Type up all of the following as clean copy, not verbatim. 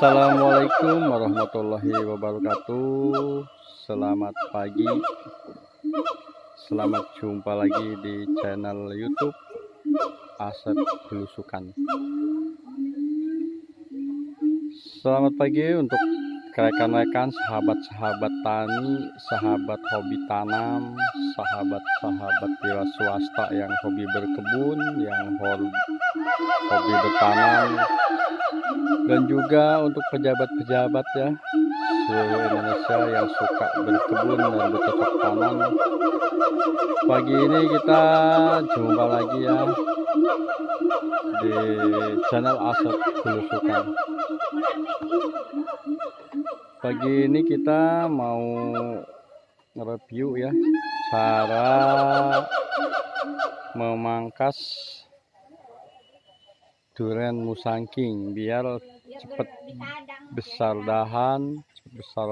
Assalamualaikum warahmatullahi wabarakatuh. Selamat pagi. Selamat jumpa lagi di channel YouTube Asep Belusukan. Selamat pagi untuk rekan-rekan, sahabat-sahabat tani, sahabat hobi tanam, sahabat-sahabat wira swasta yang hobi berkebun, yang hobi bertanam, dan juga untuk pejabat-pejabat ya seluruh Indonesia yang suka berkebun dan bercocok tanam. Pagi ini kita jumpa lagi ya di channel Asep Belusukan. Pagi ini kita mau nge-review ya cara memangkas durian musangking biar cepat besar dahan, cepat besar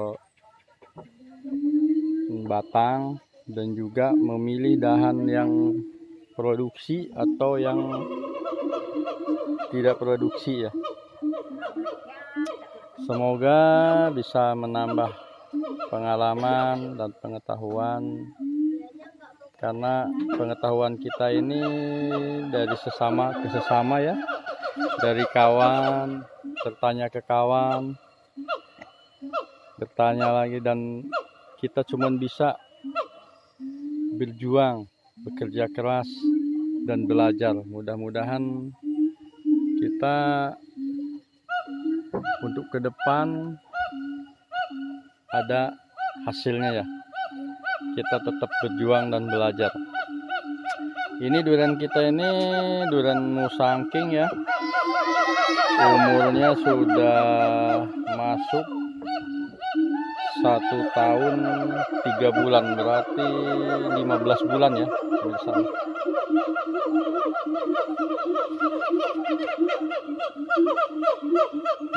batang, dan juga memilih dahan yang produksi atau yang tidak produksi ya. Semoga bisa menambah pengalaman dan pengetahuan, karena pengetahuan kita ini dari sesama ke sesama ya, dari kawan bertanya ke kawan, bertanya lagi, dan kita cuma bisa berjuang, bekerja keras, dan belajar. Mudah-mudahan kita untuk ke depan ada hasilnya ya. Kita tetap berjuang dan belajar. Ini durian kita ini durian musangking ya. Umurnya sudah masuk 1 tahun 3 bulan, berarti 15 bulan ya.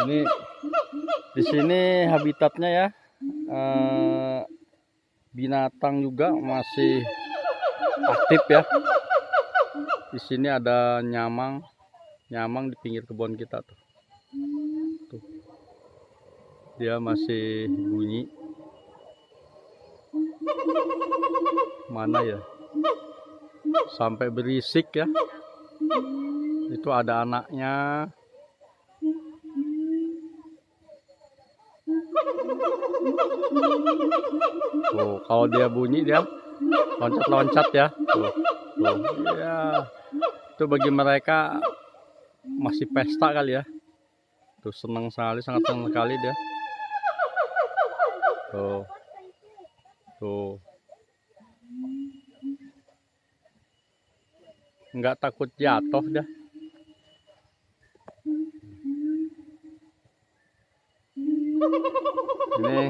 Ini di sini habitatnya ya, binatang juga masih aktif ya. Di sini ada nyamang di pinggir kebun kita tuh. Dia masih bunyi. Mana ya? Sampai berisik ya. Itu ada anaknya. Tuh, kalau dia bunyi dia loncat-loncat ya. Tuh. Ya. Itu bagi mereka masih pesta kali ya. Tuh, senang sekali, sangat senang sekali dia. Tuh. Nggak takut jatuh dah. Ini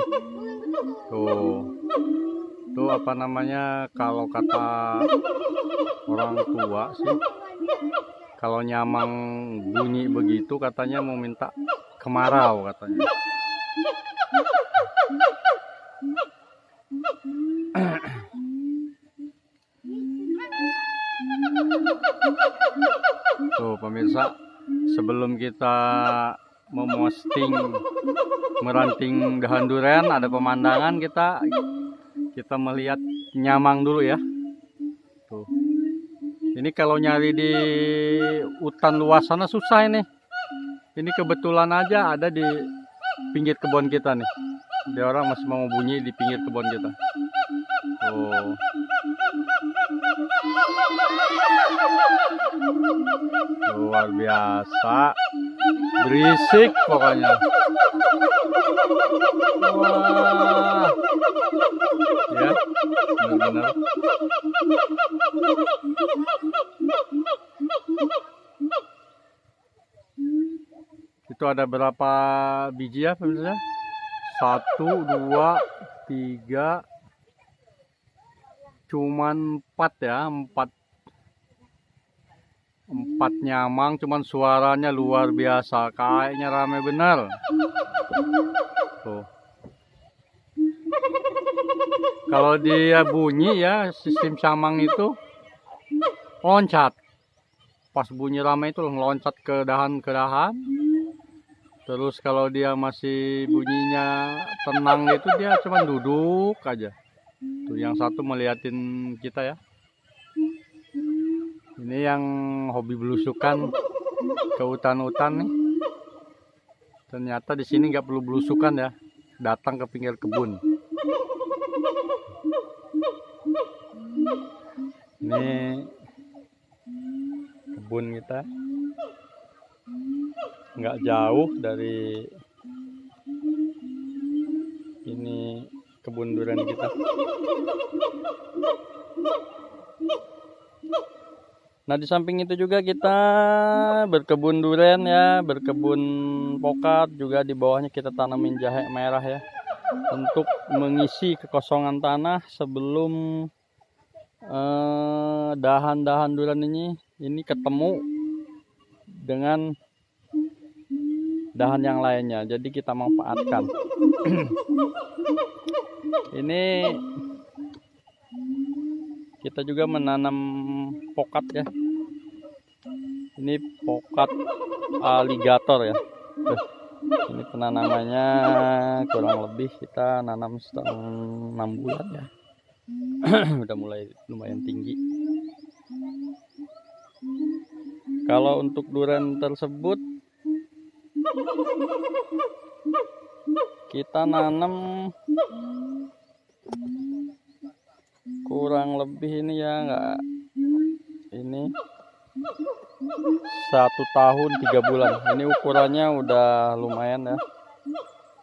tuh apa namanya, kalau kata orang tua sih, kalau nyamang bunyi begitu katanya mau minta kemarau katanya. Tuh pemirsa, sebelum kita memosting meranting dahan durian, ada pemandangan, kita melihat nyamang dulu ya. Tuh. Ini kalau nyari di hutan luas sana susah ini. Ini kebetulan aja ada di pinggir kebun kita nih. Dia orang masih mau bunyi di pinggir kebun kita. Tuh. Luar biasa, berisik pokoknya. Wah, ya, benar-benar. Itu ada berapa biji ya pemirsa? 1, 2, 3, cuman 4 ya, 4 nyamang, cuman suaranya luar biasa, kayaknya rame bener. Tuh. Kalau dia bunyi ya, sistem camang itu loncat. Pas bunyi rame itu loncat ke dahan Terus kalau dia masih bunyinya tenang itu dia cuma duduk aja. Tuh yang satu meliatin kita ya. Ini yang hobi belusukan ke hutan-hutan nih. Ternyata di sini nggak perlu belusukan ya. Datang ke pinggir kebun. Ini kebun kita. Nggak jauh dari ini kebun durian kita. Nah di samping itu juga kita berkebun durian ya, berkebun pokat, juga di bawahnya kita tanamin jahe merah ya, untuk mengisi kekosongan tanah sebelum dahan-dahan durian ini ketemu dengan dahan yang lainnya, jadi kita manfaatkan. Ini kita juga menanam pokat ya. Ini pokat aligator ya. Ini penanamannya kurang lebih kita nanam setengah 6 bulan ya. Udah mulai lumayan tinggi. Kalau untuk durian tersebut kita nanam kurang lebih ini ya, enggak ini 1 tahun 3 bulan. Ini ukurannya udah lumayan ya,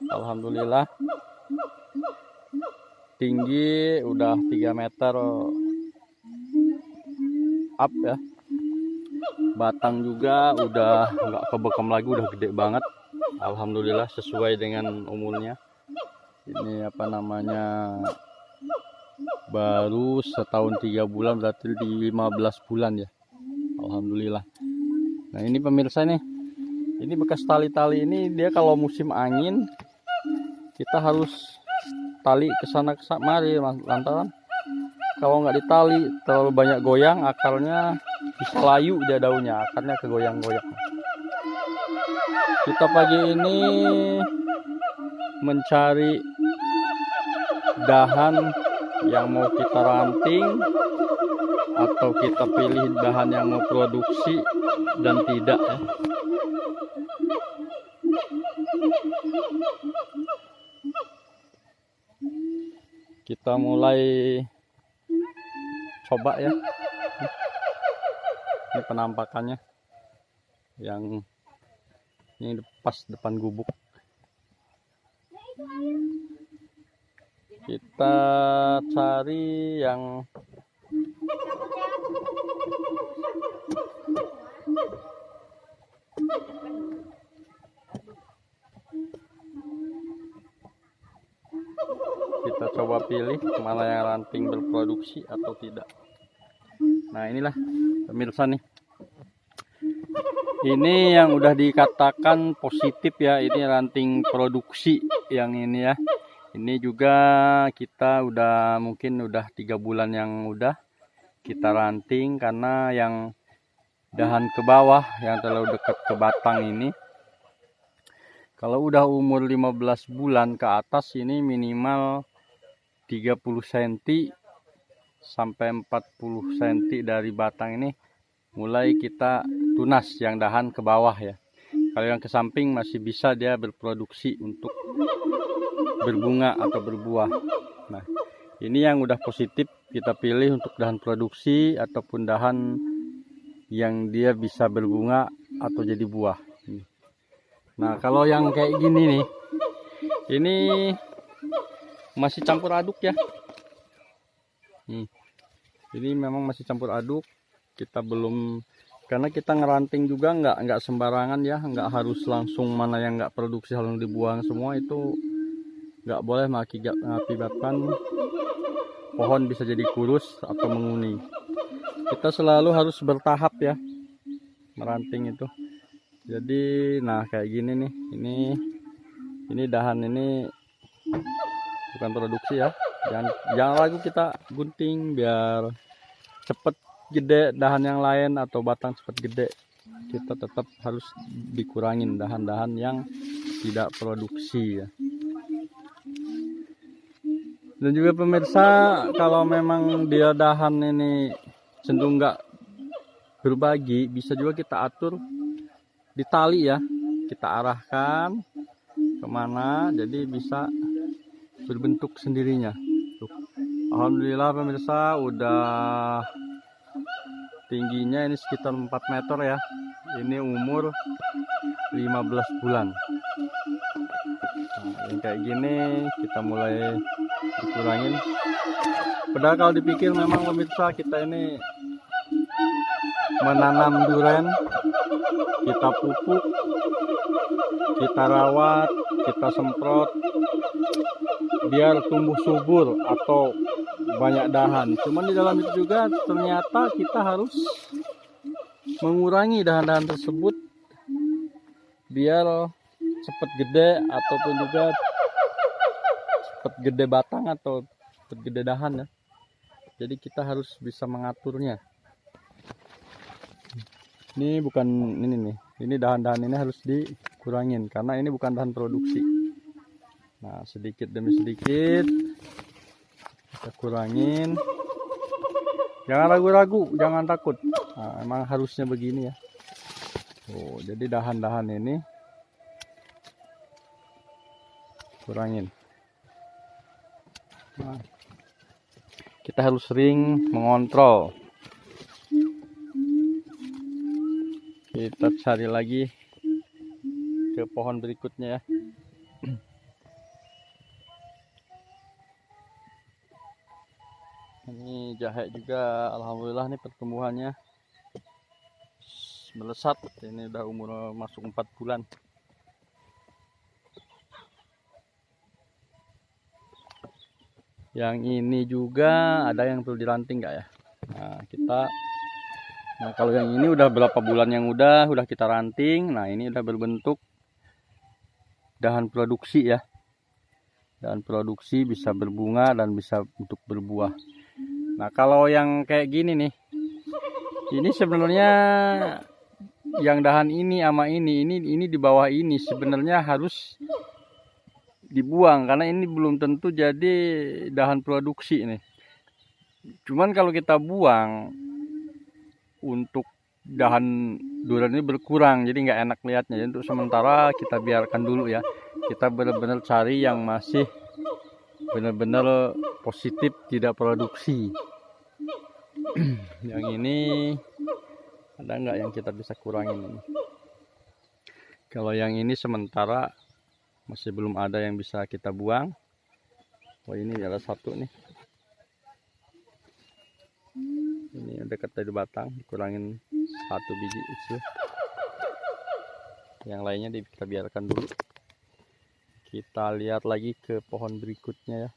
alhamdulillah. Tinggi udah 3 meter up ya. Batang juga udah nggak kebekam lagi, udah gede banget, alhamdulillah sesuai dengan umurnya. Ini apa namanya, baru setahun 3 bulan, berarti di 15 bulan ya, alhamdulillah. Nah ini pemirsa nih, ini bekas tali-tali ini dia kalau musim angin kita harus tali kesana kemari, lantaran kalau nggak ditali terlalu banyak goyang, akarnya bisa layu dia daunnya, akarnya kegoyang-goyang. Kita pagi ini mencari dahan yang mau kita ranting atau kita pilih dahan yang mau produksi dan tidak ya. Kita mulai coba ya. Ini penampakannya yang ini pas depan gubuk. Kita cari yang kita coba pilih mana yang ranting berproduksi atau tidak. Nah inilah pemirsa nih, ini yang udah dikatakan positif ya, ini ranting produksi yang ini ya. Ini juga kita udah mungkin udah 3 bulan yang udah kita ranting, karena yang dahan ke bawah yang terlalu dekat ke batang ini, kalau udah umur 15 bulan ke atas ini minimal 30 cm sampai 40 cm dari batang ini mulai kita tunas yang dahan ke bawah ya. Kalau yang ke samping masih bisa dia berproduksi untuk berbunga atau berbuah. Nah ini yang udah positif kita pilih untuk dahan produksi ataupun dahan yang dia bisa berbunga atau jadi buah. Nah kalau yang kayak gini nih, ini masih campur aduk ya. Ini memang masih campur aduk. Kita belum, karena kita ngeranting juga nggak sembarangan ya, nggak harus langsung mana yang nggak produksi langsung dibuang semua, itu nggak boleh, mengakibatkan pohon bisa jadi kurus atau menguning. Kita selalu harus bertahap ya meranting itu. Jadi nah kayak gini nih, ini dahan ini bukan produksi ya, jangan ragu kita gunting biar cepet gede dahan yang lain atau batang cepet gede. kita tetap harus dikurangin dahan-dahan yang tidak produksi ya. Dan juga pemirsa, kalau memang dia dahan ini cenderung nggak berbagi, bisa juga kita atur di tali ya, kita arahkan kemana jadi bisa berbentuk sendirinya. Tuh. Alhamdulillah pemirsa, udah tingginya ini sekitar 4 meter ya. Ini umur 15 bulan. Nah, yang kayak gini kita mulai dikurangin. Padahal kalau dipikir memang pemirsa, kita ini menanam duren, kita pupuk, kita rawat, kita semprot biar tumbuh subur atau banyak dahan. Cuman di dalam itu juga ternyata kita harus mengurangi dahan-dahan tersebut biar cepat gede ataupun juga cepat gede batang atau cepat gede dahan ya. Jadi kita harus bisa mengaturnya. Ini bukan ini nih. Ini dahan-dahan ini harus dikurangin karena ini bukan dahan produksi. Nah, sedikit demi sedikit kita kurangin. Jangan ragu-ragu, jangan takut. Nah, emang harusnya begini ya. Oh, jadi dahan-dahan ini kurangin. Nah, kita harus sering mengontrol. Kita cari lagi ke pohon berikutnya ya. Ini jahe juga, alhamdulillah nih pertumbuhannya melesat. Ini udah umur masuk 4 bulan. Yang ini juga ada yang perlu diranting nggak ya? Nah kalau yang ini udah berapa bulan yang udah kita ranting. Nah ini udah berbentuk dahan produksi ya. Dahan produksi bisa berbunga dan bisa untuk berbuah. Nah kalau yang kayak gini nih, ini sebenarnya yang dahan ini sama ini di bawah ini sebenarnya harus dibuang karena ini belum tentu jadi dahan produksi nih. Cuman kalau kita buang, untuk dahan durian ini berkurang, jadi nggak enak lihatnya. Jadi untuk sementara kita biarkan dulu ya. Kita benar-benar cari yang masih benar-benar positif, tidak produksi. Yang ini ada nggak yang kita bisa kurangin ini? Kalau yang ini sementara masih belum ada yang bisa kita buang. Oh ini ada satu nih. Ini dekat dari batang, dikurangin 1 biji kecil. Yang lainnya kita biarkan dulu. Kita lihat lagi ke pohon berikutnya ya.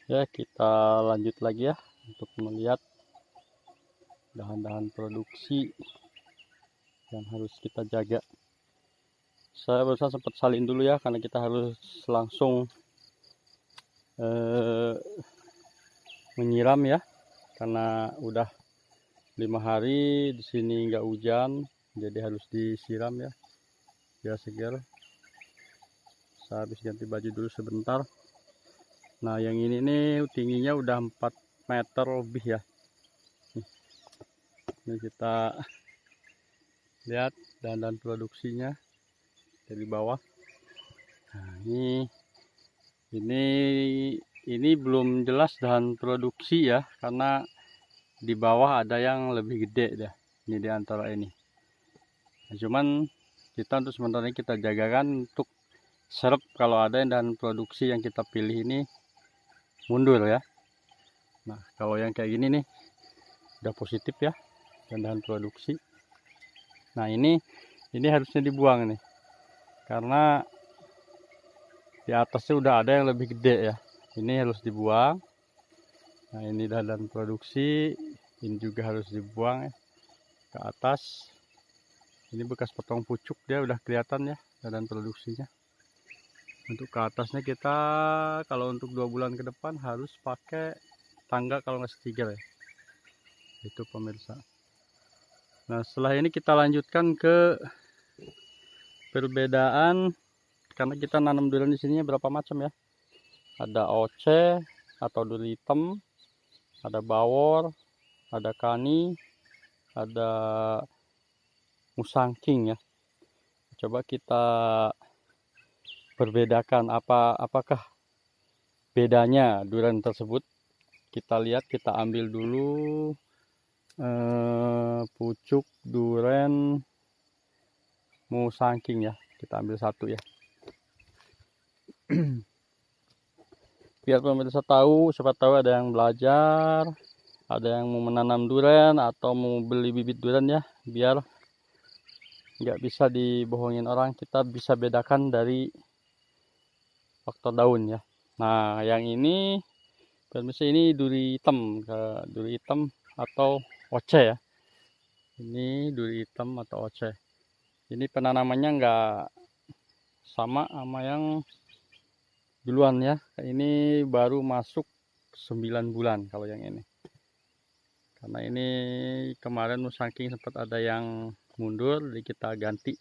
Ya, kita lanjut lagi ya untuk melihat dahan-dahan produksi yang harus kita jaga. Saya berusaha sempat salin dulu ya, karena kita harus langsung menyiram ya, karena udah 5 hari di sini nggak hujan, jadi harus disiram ya biar segar. Saya habis ganti baju dulu sebentar. Nah yang ini nih tingginya udah 4 meter lebih ya. Ini kita lihat dahan-dahan produksinya dari bawah. Nah ini belum jelas dahan produksi ya, karena di bawah ada yang lebih gede dah. Ini di antara ini. Nah, cuman kita untuk sementara ini kita jagakan untuk serep kalau ada yang dahan produksi yang kita pilih ini mundur ya. Nah kalau yang kayak gini nih udah positif ya, dan dahan produksi. Nah ini harusnya dibuang nih, karena di atasnya udah ada yang lebih gede ya. Ini harus dibuang. Nah ini dahan produksi, ini juga harus dibuang ya, ke atas. Ini bekas potong pucuk, dia udah kelihatan ya dahan produksinya. Untuk ke atasnya kita kalau untuk 2 bulan ke depan harus pakai tangga kalau nggak stiker ya. Itu pemirsa. Nah, setelah ini kita lanjutkan ke perbedaan, karena kita nanam durian di sini berapa macam ya. Ada oce atau duri hitam, ada bawor, ada kani, ada musangking ya. Coba kita perbedakan apakah bedanya durian tersebut. Kita lihat, kita ambil dulu pucuk durian musangking ya. Kita ambil satu ya. Biar pemirsa tahu, siapa tahu ada yang belajar, ada yang mau menanam durian atau mau beli bibit durian ya, biar nggak bisa dibohongin orang, kita bisa bedakan dari faktor daun ya. Nah, yang ini pemirsa, ini duri hitam atau oce ya. Ini duri hitam atau oce. Ini penanamannya nggak sama yang duluan ya. Ini baru masuk 9 bulan kalau yang ini. Karena ini kemarin musangking sempat ada yang mundur, jadi kita ganti.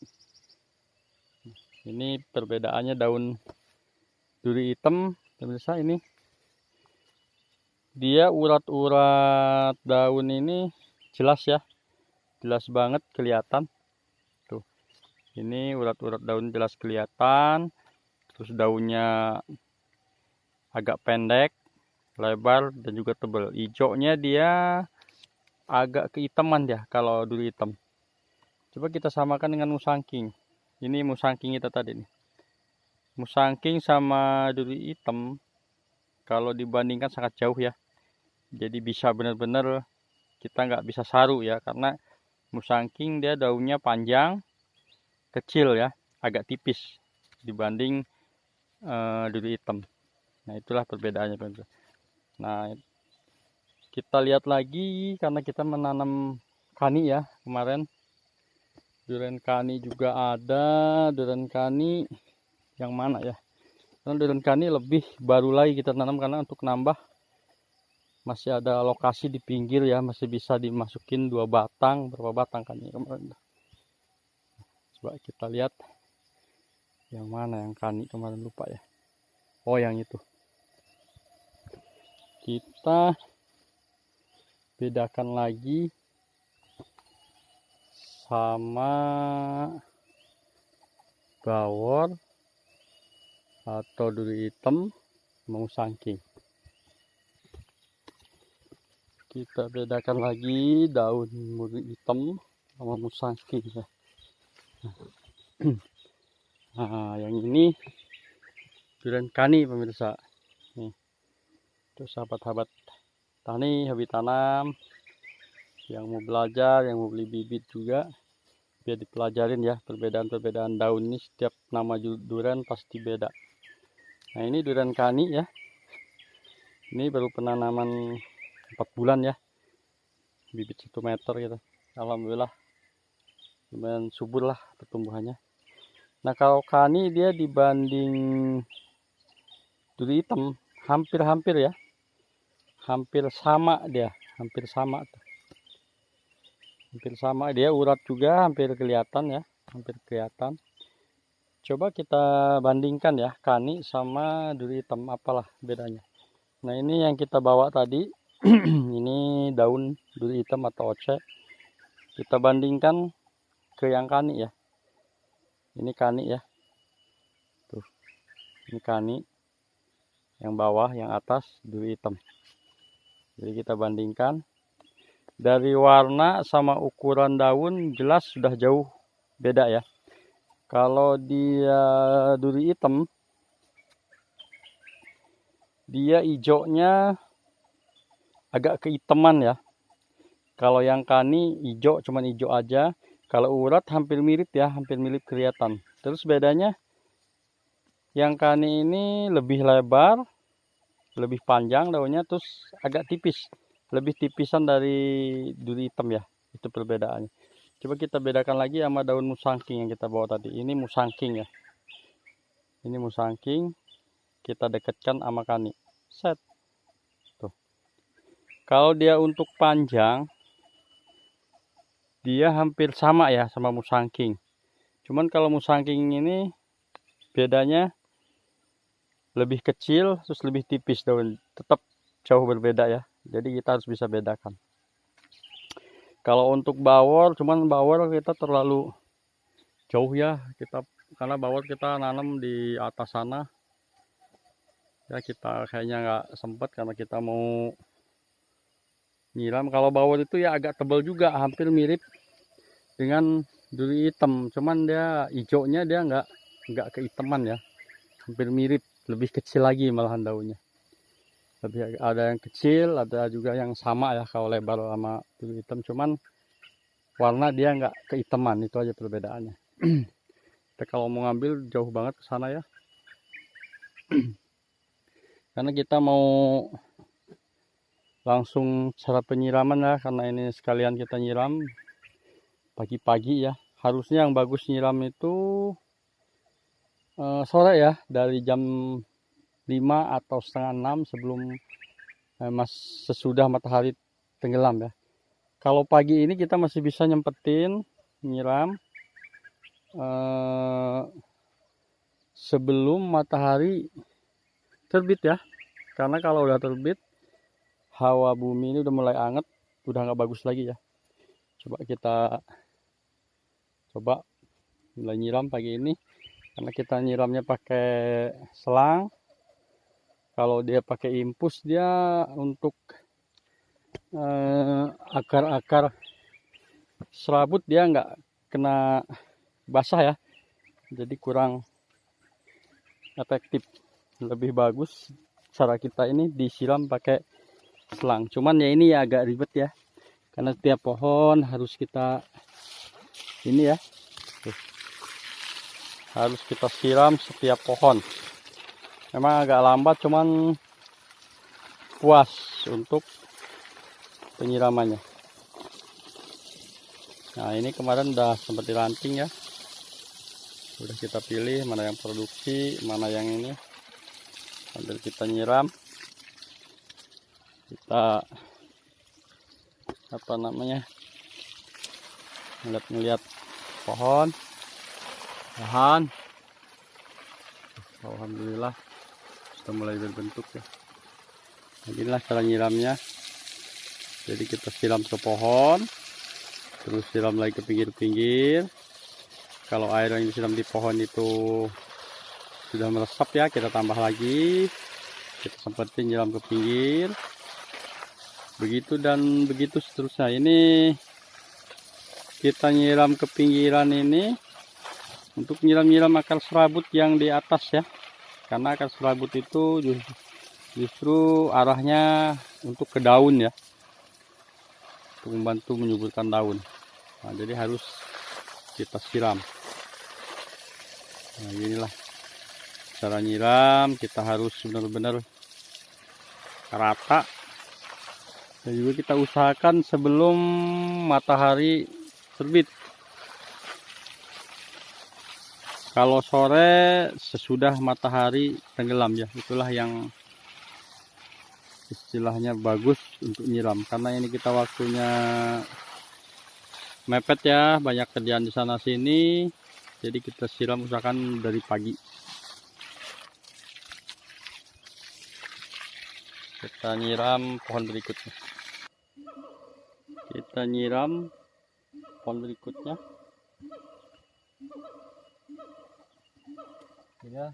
Ini perbedaannya daun duri hitam pemirsa. Ini dia urat-urat daun ini jelas ya, jelas banget kelihatan tuh. Ini urat-urat daun jelas kelihatan. Terus daunnya agak pendek, lebar, dan juga tebal. Hijaunya dia agak kehitaman ya kalau duri hitam. Coba kita samakan dengan musangking. Ini musangking kita tadi nih. Musangking sama duri hitam kalau dibandingkan sangat jauh ya. Jadi bisa benar-benar kita nggak bisa saru ya, karena musangking dia daunnya panjang, kecil ya, agak tipis dibanding duri hitam. Nah, itulah perbedaannya. Nah, kita lihat lagi, karena kita menanam kani ya kemarin. Durian kani juga ada. Durian kani yang mana ya? Karena durian kani lebih baru lagi kita tanam, karena untuk nambah masih ada lokasi di pinggir ya, masih bisa dimasukin 2 batang, berapa batang kani kemarin. Coba kita lihat yang mana yang kani kemarin, lupa ya. Oh, yang itu. Kita bedakan lagi sama bawor atau duri hitam musangking. Kita bedakan lagi daun duri hitam sama musangking ya. Nah, yang ini durian kani pemirsa. Nih, itu sahabat-sahabat tani, hobi tanam, yang mau belajar, yang mau beli bibit juga, biar dipelajarin ya perbedaan-perbedaan daun ini. Setiap nama durian pasti beda. Nah, ini durian kani ya. Ini baru penanaman 4 bulan ya, bibit 1 meter gitu. Alhamdulillah lumayan subur lah pertumbuhannya. Nah, kalau kani dia dibanding duri hitam hampir-hampir ya, hampir sama dia, hampir sama tuh. Hampir sama dia, urat juga hampir kelihatan ya, hampir kelihatan. Coba kita bandingkan ya, kani sama duri hitam, apalah bedanya. Nah, ini yang kita bawa tadi. Ini daun duri hitam atau oce. Kita bandingkan ke yang kani ya. Ini kani ya. Tuh. Ini kani. Yang bawah, yang atas duri hitam. Jadi kita bandingkan. Dari warna sama ukuran daun jelas sudah jauh beda ya. Kalau dia duri hitam, dia hijaunya agak kehitaman ya. Kalau yang kani hijau, cuman hijau aja. Kalau urat hampir mirip ya, hampir mirip kelihatan. Terus bedanya, yang kani ini lebih lebar, lebih panjang daunnya, terus agak tipis, lebih tipisan dari duri hitam ya. Itu perbedaannya. Coba kita bedakan lagi sama daun musangking yang kita bawa tadi. Ini musangking ya. Ini musangking, kita dekatkan sama kani. Set. Tuh. Kalau dia untuk panjang, dia hampir sama ya sama musangking. Cuman kalau musangking ini bedanya lebih kecil terus lebih tipis daun, tetap jauh berbeda ya. Jadi kita harus bisa bedakan. Kalau untuk bawor, cuman bawor kita terlalu jauh ya, karena bawor kita nanam di atas sana. Ya kita kayaknya nggak sempat karena kita mau nyiram. Kalau bawor itu ya agak tebal juga, hampir mirip dengan duri hitam. Cuman dia hijaunya dia nggak keiteman ya, hampir mirip, lebih kecil lagi malahan daunnya. Lebih ada yang kecil, ada juga yang sama ya kalau lebar sama duri hitam. Cuman warna dia nggak keiteman, itu aja perbedaannya. Kita kalau mau ngambil jauh banget ke sana ya. Karena kita mau langsung cara penyiraman ya, karena ini sekalian kita nyiram pagi-pagi ya. Harusnya yang bagus nyiram itu sore ya, dari jam 5 atau setengah 6 sebelum sesudah matahari tenggelam ya. Kalau pagi ini kita masih bisa nyempetin nyiram sebelum matahari terbit ya, karena kalau udah terbit hawa bumi ini udah mulai anget, udah nggak bagus lagi ya. Kita coba mulai nyiram pagi ini, karena kita nyiramnya pakai selang. Kalau dia pakai impus, dia untuk akar-akar serabut dia nggak kena basah ya, jadi kurang efektif. Lebih bagus cara kita ini disiram pakai selang. Cuman ya ini ya agak ribet ya, karena setiap pohon harus kita ini ya, harus kita siram setiap pohon. Memang agak lambat, cuman puas untuk penyiramannya. Nah ini kemarin udah sempat diranting ya, udah kita pilih mana yang produksi, mana yang ini. Sambil kita nyiram, kita ngeliat pohon, bahan. Alhamdulillah sudah mulai berbentuk ya. Beginilah cara nyiramnya. Jadi kita siram ke pohon, terus siram lagi ke pinggir-pinggir. Kalau air yang disiram di pohon itu sudah meresap ya, kita tambah lagi, kita sempetin nyiram ke pinggir, begitu dan begitu seterusnya. Ini kita nyiram ke pinggiran ini untuk nyiram-nyiram akar serabut yang di atas ya, karena akar serabut itu justru arahnya untuk ke daun ya, untuk membantu menyuburkan daun. Nah, jadi harus kita siram. Nah inilah cara nyiram, kita harus benar-benar rata, dan juga kita usahakan sebelum matahari terbit. Kalau sore sesudah matahari tenggelam ya, itulah yang istilahnya bagus untuk nyiram, karena ini kita waktunya mepet ya, banyak kerjaan di sana sini, jadi kita siram usahakan dari pagi. Kita nyiram pohon berikutnya. Kita nyiram pohon berikutnya. Ya,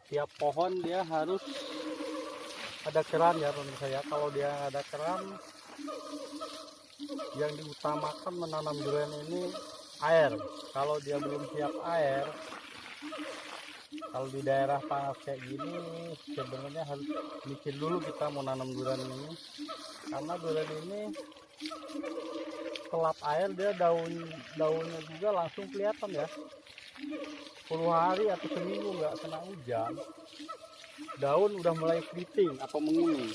tiap pohon dia harus ada keran ya pemirsa ya. Kalau dia ada keran, yang diutamakan menanam durian ini air. Kalau dia belum siap air, kalau di daerah panas kayak gini sebenarnya harus mikir dulu kita mau nanam durian ini, karena durian ini kelap air dia daunnya juga langsung kelihatan ya. 10 hari atau seminggu nggak kena hujan, daun udah mulai keriting atau menguning.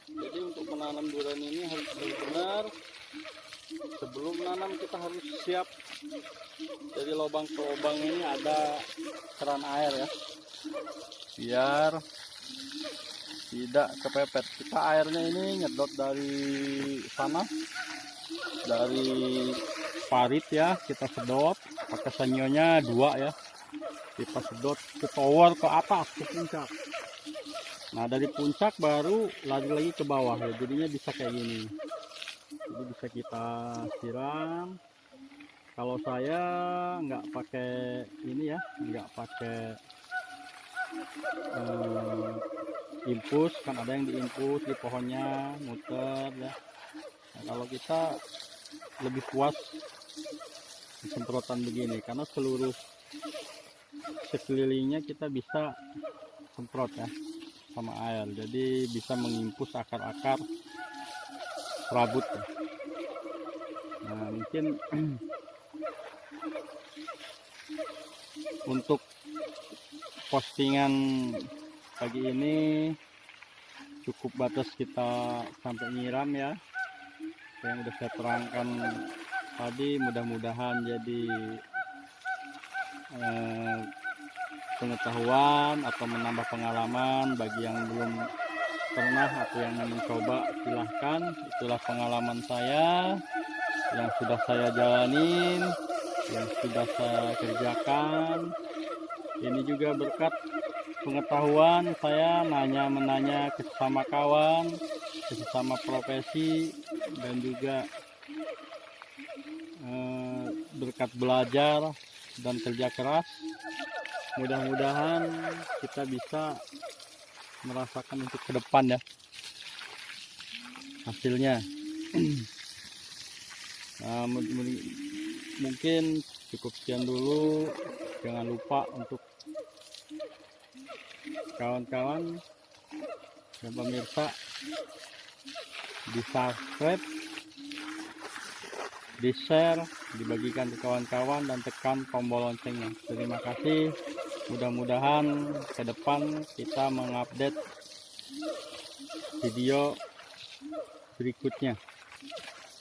Jadi untuk menanam durian ini harus benar-benar sebelum menanam kita harus siap. Jadi lubang ke lubang ini ada keran air ya, biar tidak kepepet. Kita airnya ini nyedot dari sana dari parit ya, kita sedot pakai sanyonya 2 ya, kita sedot ke tower ke atas ke puncak. Nah dari puncak baru lari lagi ke bawah ya, jadinya bisa kayak gini. Jadi bisa kita siram. Kalau saya nggak pakai ini ya, nggak pakai infus, kan ada yang diinfus di pohonnya muter ya. Nah, kalau kita lebih puas semprotan begini karena seluruh sekelilingnya kita bisa semprot ya sama air, jadi bisa mengimpus akar-akar serabut ya. Nah mungkin untuk postingan pagi ini cukup batas kita sampai nyiram ya, yang udah saya terangkan tadi. Mudah-mudahan jadi pengetahuan atau menambah pengalaman bagi yang belum pernah atau yang mencoba. Silahkan, itulah pengalaman saya yang sudah saya jalanin, yang sudah saya kerjakan. Ini juga berkat pengetahuan saya menanya ke sesama kawan, ke sesama profesi, dan juga berkat belajar dan kerja keras. Mudah-mudahan kita bisa merasakan untuk ke depan ya hasilnya. Nah, mungkin cukup sekian dulu. Jangan lupa untuk kawan-kawan dan pemirsa di subscribe, di share, dibagikan ke kawan-kawan, dan tekan tombol loncengnya. Terima kasih. Mudah-mudahan ke depan kita mengupdate video berikutnya.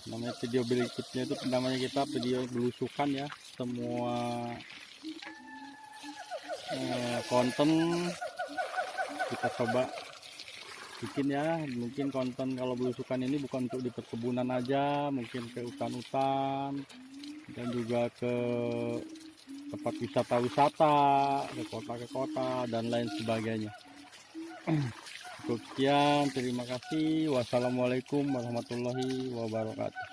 Namanya video berikutnya itu namanya kita video belusukan ya. Semua konten kita coba bikin ya. Mungkin konten kalau belusukan ini bukan untuk di perkebunan aja, mungkin ke hutan-hutan dan juga ke tempat wisata-wisata, ke kota dan lain sebagainya. Cukup sekian, terima kasih. Wassalamualaikum warahmatullahi wabarakatuh.